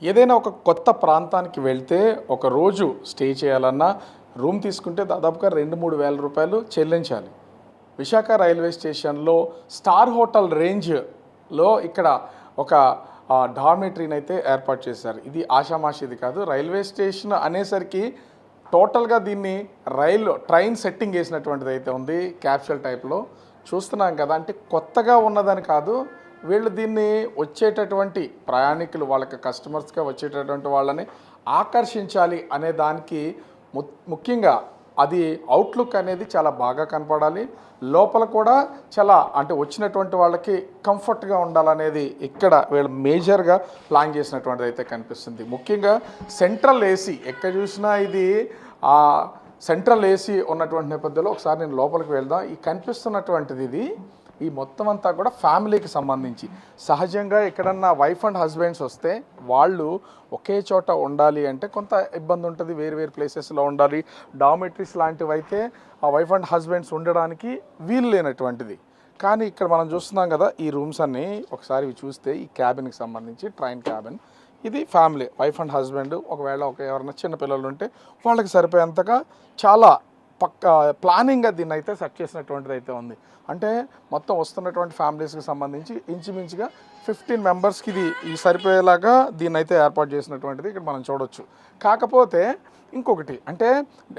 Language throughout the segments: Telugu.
ఏదైనా ఒక కొత్త ప్రాంతానికి వెళ్తే ఒక రోజు స్టే చేయాలన్నా రూమ్ తీసుకుంటే దాదాపుగా 2-3 వేల రూపాయలు చెల్లించాలి. విశాఖ రైల్వే స్టేషన్లో స్టార్ హోటల్ రేంజ్లో ఇక్కడ ఒక డార్మెటరీని అయితే ఏర్పాటు చేశారు. ఇది ఆషామాషిది కాదు. రైల్వే స్టేషన్ అనేసరికి టోటల్గా దీన్ని ట్రైన్ సెట్టింగ్ వేసినటువంటిది అయితే ఉంది. క్యాప్సూల్ టైప్లో చూస్తున్నాం కదా. అంటే కొత్తగా ఉన్నదని కాదు, వీళ్ళు దీన్ని వచ్చేటటువంటి ప్రయాణికులు వాళ్ళకి కస్టమర్స్గా వచ్చేటటువంటి వాళ్ళని ఆకర్షించాలి అనే దానికి ముఖ్యంగా అది అవుట్లుక్ అనేది చాలా బాగా కనపడాలి. లోపల కూడా చాలా అంటే వచ్చినటువంటి వాళ్ళకి కంఫర్ట్గా ఉండాలనేది ఇక్కడ వీళ్ళు మేజర్గా ప్లాన్ చేసినటువంటిది అయితే కనిపిస్తుంది. ముఖ్యంగా సెంట్రల్ ఏసీ ఎక్కడ చూసినా ఇది సెంట్రల్ ఏసీ ఉన్నటువంటి నేపథ్యంలో ఒకసారి నేను లోపలికి వెళ్దాం. ఈ కనిపిస్తున్నటువంటిది ఇది ఈ మొత్తం అంతా కూడా ఫ్యామిలీకి సంబంధించి. సహజంగా ఎక్కడన్నా వైఫ్ అండ్ హస్బెండ్స్ వస్తే వాళ్ళు ఒకే చోట ఉండాలి అంటే కొంత ఇబ్బంది ఉంటుంది. వేరు ప్లేసెస్లో ఉండాలి. డార్మెటరీస్ లాంటివి అయితే ఆ వైఫ్ అండ్ హస్బెండ్స్ ఉండడానికి వీలు లేనటువంటిది. కానీ ఇక్కడ మనం చూస్తున్నాం కదా, ఈ రూమ్స్ అన్నీ ఒకసారి ఇవి చూస్తే ఈ క్యాబిన్కి సంబంధించి ట్రైన్ క్యాబిన్ ఇది ఫ్యామిలీ వైఫ్ అండ్ హస్బెండ్ ఒకవేళ ఎవరైనా చిన్న పిల్లలు ఉంటే వాళ్ళకి సరిపోయేంతగా చాలా ప్లానింగ్గా దీన్ని అయితే సెట్ చేసినటువంటిది అయితే ఉంది. అంటే మొత్తం వస్తున్నటువంటి ఫ్యామిలీస్కి సంబంధించి ఇంచుమించుగా 15 మెంబర్స్కి ఇది సరిపోయేలాగా దీన్ని అయితే ఏర్పాటు చేసినటువంటిది ఇక్కడ మనం చూడవచ్చు. కాకపోతే ఇంకొకటి అంటే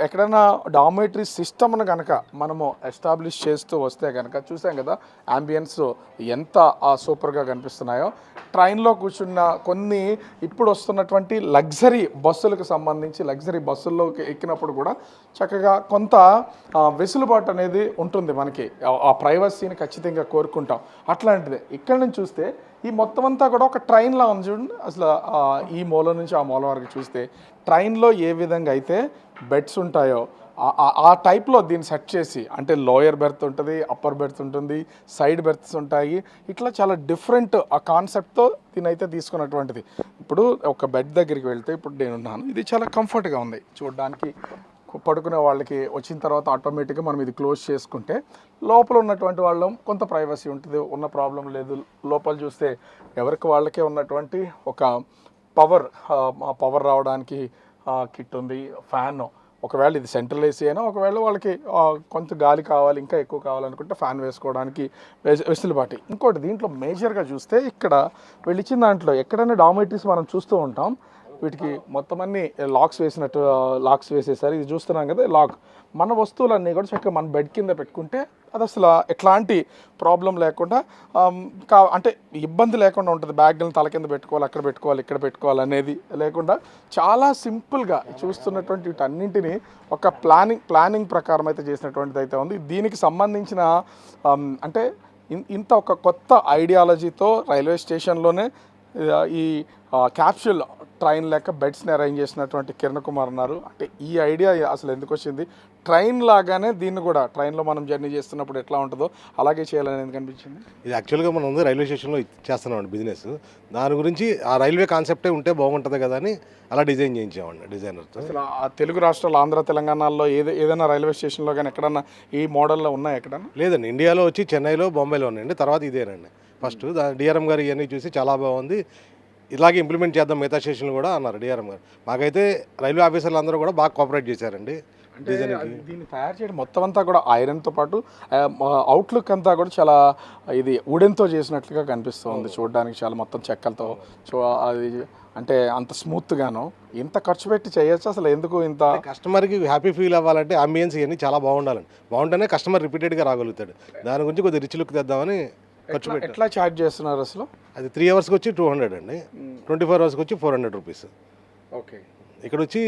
ఎక్కడైనా డార్మెటరీ సిస్టమ్ను కనుక మనము ఎస్టాబ్లిష్ చేస్తూ వస్తే కనుక చూసాం కదా అంబియన్స్ ఎంత సూపర్గా కనిపిస్తున్నాయో. ట్రైన్లో కూర్చున్న కొన్ని ఇప్పుడు వస్తున్నటువంటి లగ్జరీ బస్సులకు సంబంధించి లగ్జరీ బస్సుల్లోకి ఎక్కినప్పుడు కూడా చక్కగా కొంత వెసులుబాటు అనేది ఉంటుంది. మనకి ఆ ప్రైవసీని ఖచ్చితంగా కోరుకుంటాం. అట్లాంటిదే ఇక్కడ నుంచి చూస్తే ఈ మొత్తం అంతా కూడా ఒక ట్రైన్లా ఉంది చూడండి. అసలు ఈ మూల నుంచి ఆ మూల వరకు చూస్తే ట్రైన్లో ఏ విధంగా అయితే బెడ్స్ ఉంటాయో ఆ టైప్లో దీన్ని సెట్ చేసి, అంటే లోయర్ బెర్త్ ఉంటుంది, అప్పర్ బెర్త్ ఉంటుంది, సైడ్ బెర్త్స్ ఉంటాయి. ఇట్లా చాలా డిఫరెంట్ ఆ కాన్సెప్ట్తో దీన్ని అయితే తీసుకున్నటువంటిది. ఇప్పుడు ఒక బెడ్ దగ్గరికి వెళ్తే ఇప్పుడు నేనున్నాను, ఇది చాలా కంఫర్ట్గా ఉంది చూడడానికి. పడుకునే వాళ్ళకి వచ్చిన తర్వాత ఆటోమేటిక్గా మనం ఇది క్లోజ్ చేసుకుంటే లోపల ఉన్నటువంటి వాళ్ళం కొంత ప్రైవసీ ఉంటుంది, ఉన్న ప్రాబ్లం లేదు. లోపల చూస్తే ఎవరికి వాళ్ళకే ఉన్నటువంటి ఒక పవర్ రావడానికి కిట్ ఉంది, ఫ్యాన్. ఒకవేళ ఇది సెంట్రల్ ఏసీ అయినా ఒకవేళ వాళ్ళకి కొంత గాలి కావాలి, ఇంకా ఎక్కువ కావాలనుకుంటే ఫ్యాన్ వేసుకోవడానికి వెసులుబాటు. ఇంకోటి దీంట్లో మేజర్గా చూస్తే ఇక్కడ వీళ్ళు ఇచ్చిన దాంట్లో ఎక్కడైనా డార్మెటరీస్ మనం చూస్తూ ఉంటాం, వీటికి మొత్తం అన్ని లాక్స్ వేసేసారు. ఇది చూస్తున్నాం కదా లాక్. మన వస్తువులన్నీ కూడా చక్కగా మన బెడ్ కింద పెట్టుకుంటే అది అసలు ఎట్లాంటి ప్రాబ్లం లేకుండా అంటే ఇబ్బంది లేకుండా ఉంటుంది. బ్యాగ్లను తల కింద పెట్టుకోవాలి, అక్కడ పెట్టుకోవాలి, ఇక్కడ పెట్టుకోవాలి అనేది లేకుండా చాలా సింపుల్గా చూస్తున్నటువంటి వీటన్నింటినీ ఒక ప్లానింగ్ ప్రకారం అయితే చేసినటువంటిది అయితే ఉంది. దీనికి సంబంధించిన అంటే ఇంత ఒక కొత్త ఐడియాలజీతో రైల్వే స్టేషన్లోనే ఈ క్యాప్సూల్ ట్రైన్ లెక్క బెడ్స్ని అరేంజ్ చేసినటువంటి కిరణ్ కుమార్ ఉన్నారు. అంటే ఈ ఐడియా అసలు ఎందుకు వచ్చింది? ట్రైన్ లాగానే దీన్ని కూడా ట్రైన్లో మనం జర్నీ చేస్తున్నప్పుడు ఎట్లా ఉంటుందో అలాగే చేయాలని ఎందుకు అనిపించింది? ఇది యాక్చువల్గా మనం ఉంది రైల్వే స్టేషన్లో చేస్తున్నామండి బిజినెస్. దాని గురించి ఆ రైల్వే కాన్సెప్టే ఉంటే బాగుంటుంది కదా అని అలా డిజైన్ చేయించామండి డిజైనర్తో. అసలు ఆ తెలుగు రాష్ట్రాలు ఆంధ్ర తెలంగాణలో ఏదైనా రైల్వే స్టేషన్లో కానీ ఎక్కడన్నా ఈ మోడల్లో ఉన్నాయి ఎక్కడన్నా? లేదండి, ఇండియాలో వచ్చి చెన్నైలో, బొంబాయిలో ఉన్నాయండి. తర్వాత ఇదేనండి ఫస్ట్. డిఆర్ఎం గారు ఇవన్నీ చూసి చాలా బాగుంది, ఇలాగే ఇంప్లిమెంట్ చేద్దాం మిగతా స్టేషన్లు కూడా అన్నారు డిఆర్ఎం గారు. మాకైతే రైల్వే ఆఫీసర్లు అందరూ కూడా బాగా కోఆపరేట్ చేశారండి. దీన్ని తయారు చేయడం మొత్తం అంతా కూడా ఐరన్తో పాటు అవుట్లుక్ అంతా కూడా చాలా ఇది వుడెన్తో చేసినట్లుగా కనిపిస్తుంది చూడడానికి, చాలా మొత్తం చెక్కలతో. అది అంటే అంత స్మూత్గాను ఇంత ఖర్చు పెట్టి చేయొచ్చు అసలు ఎందుకు? ఇంత కస్టమర్కి హ్యాపీ ఫీల్ అవ్వాలంటే అంబియన్స్ ఇవన్నీ చాలా బాగుండాలండి. బాగుంటేనే కస్టమర్ రిపీటెడ్గా రాగలుగుతాడు. దాని గురించి కొద్దిగా రిచ్ లుక్ తెద్దామని ఖర్చు పెట్టి. ఎట్లా ఛార్జ్ చేస్తున్నారు అసలు? అది 3 అవర్స్కి వచ్చి 200 అండి, 24 అవర్స్కి వచ్చి 400 రూపీస్. ఓకే. ఇక్కడ వచ్చి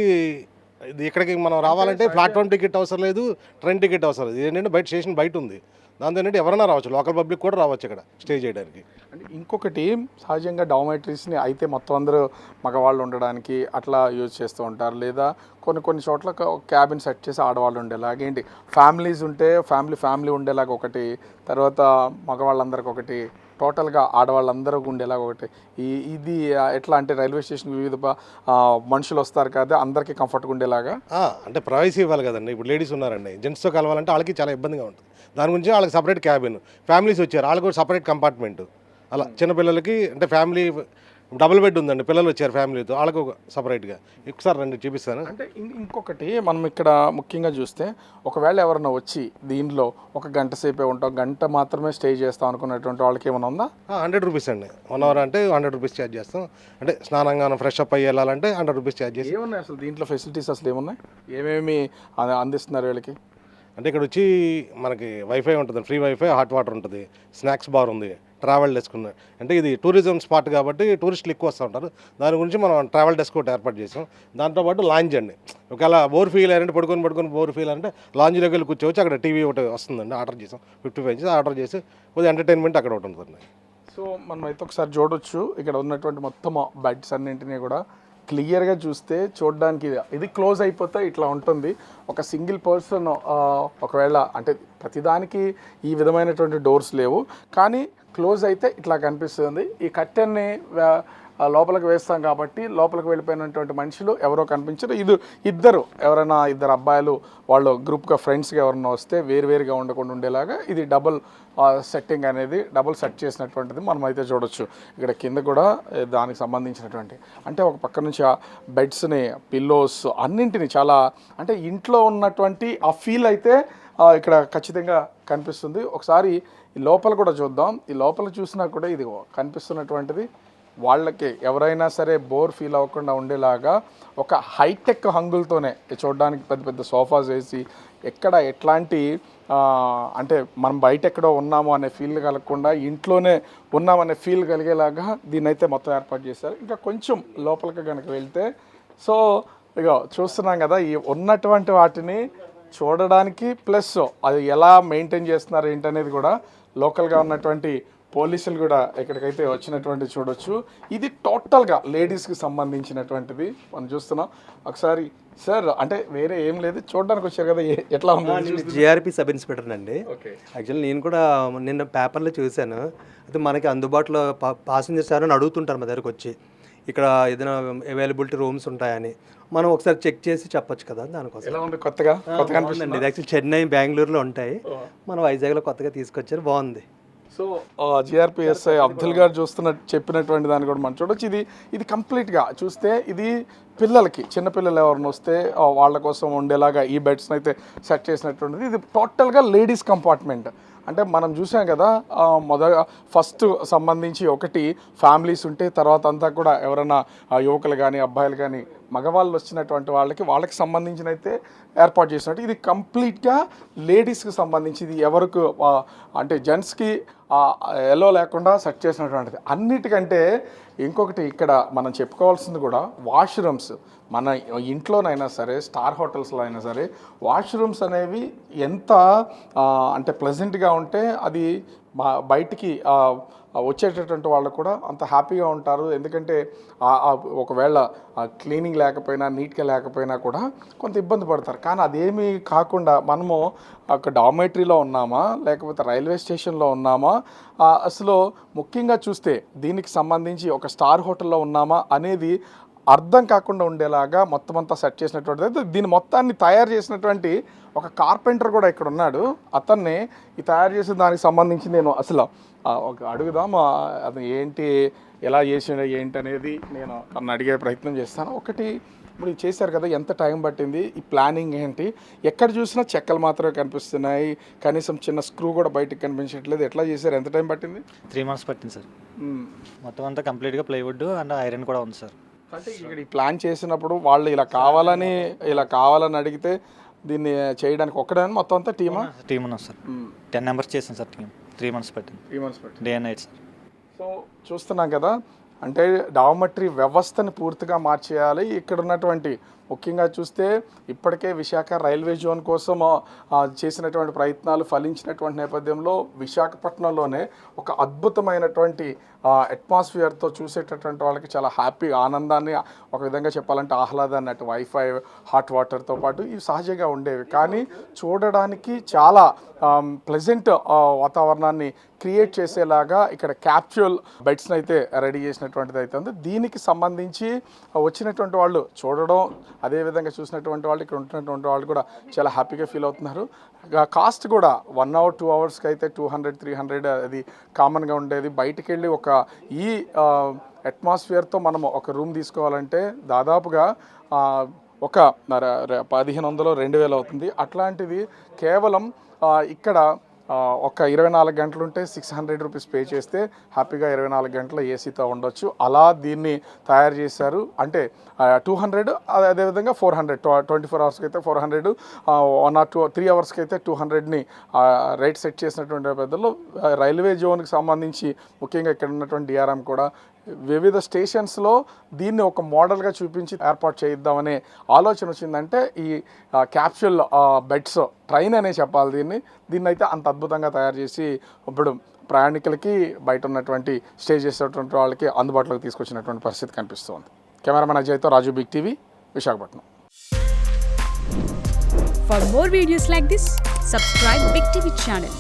ఇక్కడికి మనం రావాలంటే ప్లాట్ఫామ్ టికెట్ అవసరం లేదు, ట్రైన్ టికెట్ అవసరం లేదు. ఏంటంటే బయట స్టేషన్ బయట ఉంది. దాంతో ఏంటంటే ఎవరైనా రావచ్చు, లోకల్ పబ్లిక్ కూడా రావచ్చు ఇక్కడ స్టే చేయడానికి. అంటే ఇంకొకటి సహజంగా డార్మెటరీస్ని అయితే మొత్తం అందరూ మగవాళ్ళు ఉండడానికి అట్లా యూజ్ చేస్తూ ఉంటారు, లేదా కొన్ని చోట్ల క్యాబిన్ సెట్ చేసి ఆడవాళ్ళు ఉండేలాగా, ఏంటి ఫ్యామిలీస్ ఉంటే ఫ్యామిలీ ఉండేలాగా ఒకటి, తర్వాత మగవాళ్ళందరికీ ఒకటి, టోటల్గా ఆడవాళ్ళందరూ ఉండేలాగా ఒకటి. ఇది ఎట్లా అంటే రైల్వే స్టేషన్ వివిధ మనుషులు వస్తారు కదా, అందరికీ కంఫర్ట్గా ఉండేలాగా. అంటే ప్రైవసీ ఇవ్వాలి కదండి. ఇప్పుడు లేడీస్ ఉన్నారండి, జెంట్స్తో కలవాలంటే వాళ్ళకి చాలా ఇబ్బందిగా ఉంటుంది. దాని గురించి వాళ్ళకి సపరేట్ క్యాబిన్, ఫ్యామిలీస్ వచ్చారు వాళ్ళకి కూడా సపరేట్ కంపార్ట్మెంట్. అలా చిన్నపిల్లలకి అంటే ఫ్యామిలీ డబుల్ బెడ్ ఉందండి, పిల్లలు వచ్చారు ఫ్యామిలీతో, వాళ్ళకు సపరేట్గా. ఒకసారి రండి చూపిస్తాను. అంటే ఇంకొకటి మనం ఇక్కడ ముఖ్యంగా చూస్తే ఒకవేళ ఎవరైనా వచ్చి దీనిలో ఒక గంట సేపే ఉంటాం, గంట మాత్రమే స్టే చేస్తాం అనుకున్నటువంటి వాళ్ళకి ఏమైనా ఉందా? 100 రూపీస్ అండి, 1 అవర్ అంటే 100 రూపీస్ ఛార్జ్ చేస్తాం. అంటే స్నానంగా ఫ్రెష్ అప్ అయ్యి వెళ్ళాలంటే 100 రూపీస్ ఛార్జ్ చేసి. ఏమున్నాయి అసలు దీంట్లో ఫెసిలిటీస్ అసలు ఏమున్నాయి, ఏమేమి అందిస్తున్నారు వీళ్ళకి? అంటే ఇక్కడ వచ్చి మనకి వైఫై ఉంటుంది, ఫ్రీ వైఫై, హాట్ వాటర్ ఉంటుంది, స్నాక్స్ బార్ ఉంది, ట్రావెల్ డెస్క్ ఉంది. అంటే ఇది టూరిజం స్పాట్ కాబట్టి టూరిస్టులు ఎక్కువ వస్తూ ఉంటారు. దాని గురించి మనం ట్రావెల్ డెస్క్ ఒకటి ఏర్పాటు చేసాం. దాంతోపాటు లాంజ్ అండి, ఒకవేళ బోర్ ఫీల్ అయ్యారంటే పడుకొని బోర్ ఫీల్ అంటే లాంజ్లోకి వెళ్ళి కూర్చోవచ్చు. అక్కడ టీవీ ఒకటి వస్తుందండి, ఆర్డర్ చేసాం 55 ఇంచెస్ ఆర్డర్ చేసి కొద్దిగా ఎంటర్టైన్మెంట్ అక్కడ ఒకటి ఉంటుంది. సో మనం అయితే ఒకసారి చూడొచ్చు ఇక్కడ ఉన్నటువంటి మొత్తం బెడ్స్ అన్నింటినీ కూడా క్లియర్గా చూస్తే చూడడానికి ఇది క్లోజ్ అయిపోతే ఇట్లా ఉంటుంది. ఒక సింగిల్ పర్సన్ ఒకవేళ అంటే ప్రతిదానికి ఈ విధమైనటువంటి డోర్స్ లేవు, కానీ క్లోజ్ అయితే ఇట్లా కనిపిస్తుంది. ఈ కర్టెన్ని లోపలికి వేస్తాం కాబట్టి లోపలికి వెళ్ళిపోయినటువంటి మనుషులు ఎవరో కనిపించరు. ఎవరైనా ఇద్దరు అబ్బాయిలు వాళ్ళు గ్రూప్గా ఫ్రెండ్స్గా ఎవరైనా వస్తే వేరువేరుగా ఉండకుండా ఉండేలాగా ఇది డబుల్ సెట్టింగ్ అనేది డబుల్ సెట్ చేసినటువంటిది మనం అయితే చూడొచ్చు. ఇక్కడ కింద కూడా దానికి సంబంధించినటువంటి అంటే ఒక పక్క నుంచి ఆ బెడ్స్ని, పిల్లోస్ అన్నింటినీ చాలా అంటే ఇంట్లో ఉన్నటువంటి ఆ ఫీల్ అయితే ఇక్కడ ఖచ్చితంగా కనిపిస్తుంది. ఒకసారి ఈ లోపల కూడా చూద్దాం. ఈ లోపల చూసినా కూడా ఇది కనిపిస్తున్నటువంటిది వాళ్ళకి ఎవరైనా సరే బోర్ ఫీల్ అవ్వకుండా ఉండేలాగా ఒక హైటెక్ హంగులతోనే చూడడానికి పెద్ద పెద్ద సోఫాస్ వేసి ఎక్కడ ఎట్లాంటి అంటే మనం బయట ఎక్కడో ఉన్నాము అనే ఫీల్ కలగకుండా ఇంట్లోనే ఉన్నామనే ఫీల్ కలిగేలాగా దీన్ని అయితే మొత్తం ఏర్పాటు చేశారు. ఇంకా కొంచెం లోపలికి కనుక వెళ్తే సో ఇక చూస్తున్నాం కదా ఈ ఉన్నటువంటి వాటిని చూడడానికి ప్లస్ అది ఎలా మెయింటైన్ చేస్తున్నారు ఏంటనేది కూడా లోకల్గా ఉన్నటువంటి పోలీసులు కూడా ఎక్కడికైతే వచ్చినటువంటి చూడొచ్చు. ఇది టోటల్గా లేడీస్కి సంబంధించినటువంటిది మనం చూస్తున్నాం. ఒకసారి సార్ అంటే వేరే ఏం లేదు చూడడానికి వచ్చారు కదా, ఎట్లా ఉంది? జిఆర్పి సబ్ ఇన్స్పెక్టర్ అండి. ఓకే, యాక్చువల్లీ నేను కూడా నిన్న పేపర్లో చూశాను. అయితే మనకి అందుబాటులో పాసింజర్స్ ఎవరైనా అడుగుతుంటారు మా దగ్గరకు వచ్చి ఇక్కడ ఏదైనా అవైలబిలిటీ రూమ్స్ ఉంటాయని, మనం ఒకసారి చెక్ చేసి చెప్పొచ్చు కదా. దానికోసం ఎలా ఉంది? కొత్తగా అనిపిస్తుంది. ఇది యాక్చువల్లీ చెన్నై, బెంగళూరులో ఉంటాయి, మన వైజాగ్లో కొత్తగా తీసుకొచ్చారు, బాగుంది. సో జిఆర్పిఎస్ఐ అబ్దుల్ గారు చెప్పినటువంటి దాన్ని కూడా మనం చూడొచ్చు. ఇది కంప్లీట్గా చూస్తే ఇది పిల్లలకి చిన్నపిల్లలు ఎవరిని వస్తే వాళ్ళ కోసం ఉండేలాగా ఈ బెడ్స్ని అయితే సెట్ చేసినటువంటిది. ఇది టోటల్గా లేడీస్ కంపార్ట్మెంట్. అంటే మనం చూసాం కదా ఫస్ట్ సంబంధించి ఒకటి ఫ్యామిలీస్ ఉంటే తర్వాత అంతా కూడా ఎవరైనా యువకులు కానీ అబ్బాయిలు కానీ మగవాళ్ళు వచ్చినటువంటి వాళ్ళకి సంబంధించిన అయితే ఏర్పాటు చేసినట్టు ఇది కంప్లీట్గా లేడీస్కి సంబంధించి ఇది ఎవరికి అంటే జెంట్స్కి ఎల్లో లేకుండా సెట్ చేసినటువంటిది. అన్నిటికంటే ఇంకొకటి ఇక్కడ మనం చెప్పుకోవాల్సింది కూడా వాష్రూమ్స్. మన ఇంట్లోనైనా సరే స్టార్ హోటల్స్లో అయినా సరే వాష్రూమ్స్ అనేవి ఎంత అంటే ప్లెజెంట్గా ఉంటే అది బయటికి వచ్చేటటువంటి వాళ్ళు కూడా అంత హ్యాపీగా ఉంటారు. ఎందుకంటే ఒకవేళ క్లీనింగ్ లేకపోయినా నీట్గా లేకపోయినా కూడా కొంత ఇబ్బంది పడతారు. కానీ అదేమీ కాకుండా మనము ఒక డార్మెటరీలో ఉన్నామా లేకపోతే రైల్వే స్టేషన్లో ఉన్నామా, అసలు ముఖ్యంగా చూస్తే దీనికి సంబంధించి ఒక స్టార్ హోటల్లో ఉన్నామా అనేది అర్థం కాకుండా ఉండేలాగా మొత్తం అంతా సెట్ చేసినటువంటిది. దీని మొత్తాన్ని తయారు చేసినటువంటి ఒక కార్పెంటర్ కూడా ఇక్కడ ఉన్నాడు. అతన్ని ఈ తయారు చేసిన దానికి సంబంధించి నేను అసలు ఒక అడుగుదాం, అది ఏంటి ఎలా చేసిన ఏంటి అనేది నేను తను అడిగే ప్రయత్నం చేస్తాను. ఒకటి ఇప్పుడు చేశారు కదా, ఎంత టైం పట్టింది, ఈ ప్లానింగ్ ఏంటి? ఎక్కడ చూసినా చెక్కలు మాత్రమే కనిపిస్తున్నాయి, కనీసం చిన్న స్క్రూ కూడా బయటకు కనిపించట్లేదు. ఎట్లా చేశారు, ఎంత టైం పట్టింది? 3 months పట్టింది సార్. మొత్తం అంతా కంప్లీట్గా ప్లైవుడ్ అండ్ ఐరన్ కూడా ఉంది సార్. అంటే ఇక్కడ ఈ ప్లాన్ చేసినప్పుడు వాళ్ళు ఇలా కావాలని అడిగితే దీన్ని చేయడానికి ఒక్కడైనా మొత్తం అంతా టీమ్ ఉన్నాం సార్. 10 members చేసాం సార్ టీమ్. 3 months పట్టింది, 3 months పట్టింది, day and night sir. So చూస్తున్నాం కదా, అంటే డార్మెటరీ వ్యవస్థని పూర్తిగా మార్చేయాలి. ఇక్కడ ఉన్నటువంటి ముఖ్యంగా చూస్తే ఇప్పటికే విశాఖ రైల్వే జోన్ కోసం చేసినటువంటి ప్రయత్నాలు ఫలించినటువంటి నేపథ్యంలో విశాఖపట్నంలోనే ఒక అద్భుతమైనటువంటి అట్మాస్ఫియర్తో చూసేటటువంటి వాళ్ళకి చాలా హ్యాపీ ఆనందాన్ని, ఒక విధంగా చెప్పాలంటే ఆహ్లాదాన్ని, అటు వైఫై హాట్ వాటర్తో పాటు ఇవి సహజంగా ఉండేవి. కానీ చూడడానికి చాలా ప్లెజెంట్ వాతావరణాన్ని క్రియేట్ చేసేలాగా ఇక్కడ క్యాప్సూల్ బెడ్స్ని అయితే రెడీ చేసినటువంటిది అయితే ఉంది. దీనికి సంబంధించి వచ్చినటువంటి వాళ్ళు చూడడం, అదేవిధంగా చూసినటువంటి వాళ్ళు ఇక్కడ ఉంటున్నటువంటి వాళ్ళు కూడా చాలా హ్యాపీగా ఫీల్ అవుతున్నారు. కాస్ట్ కూడా 1 hour 2 hours అయితే 200-300 అది కామన్గా ఉండేది. బయటికి వెళ్ళి ఈ అట్మాస్ఫియర్తో మనం ఒక రూమ్ తీసుకోవాలంటే దాదాపుగా ఒక 1500 2000 అవుతుంది. అట్లాంటిది కేవలం ఇక్కడ ఒక 24 గంటలు ఉంటే 600 రూపీస్ పే చేస్తే హ్యాపీగా 24 గంటల ఏసీతో ఉండొచ్చు. అలా దీన్ని తయారు చేశారు. అంటే 200, అదేవిధంగా 400, 24 అవర్స్కి అయితే 400, 1 or 2 or 3 అవర్స్కి అయితే 200ని రేట్ సెట్ చేసినటువంటి పెద్దలు రైల్వే జోన్కి సంబంధించి ముఖ్యంగా ఇక్కడ ఉన్నటువంటి డిఆర్ఎం కూడా వివిధ స్టేషన్స్లో దీన్ని ఒక మోడల్గా చూపించి ఏర్పాటు చేయిద్దామనే ఆలోచన వచ్చిందంటే ఈ క్యాప్సూల్ బెడ్స్ ట్రైన్ అనే చెప్పాలి దీన్ని అయితే అంత అద్భుతంగా తయారు చేసి ఇప్పుడు ప్రయాణికులకి బయట ఉన్నటువంటి స్టే చేసేటువంటి వాళ్ళకి అందుబాటులోకి తీసుకొచ్చినటువంటి పరిస్థితి కనిపిస్తుంది. కెమెరామెన్ అజయ్తో Raju, big TV, Visakhapatnam. For more videos like this, subscribe Big TV channel.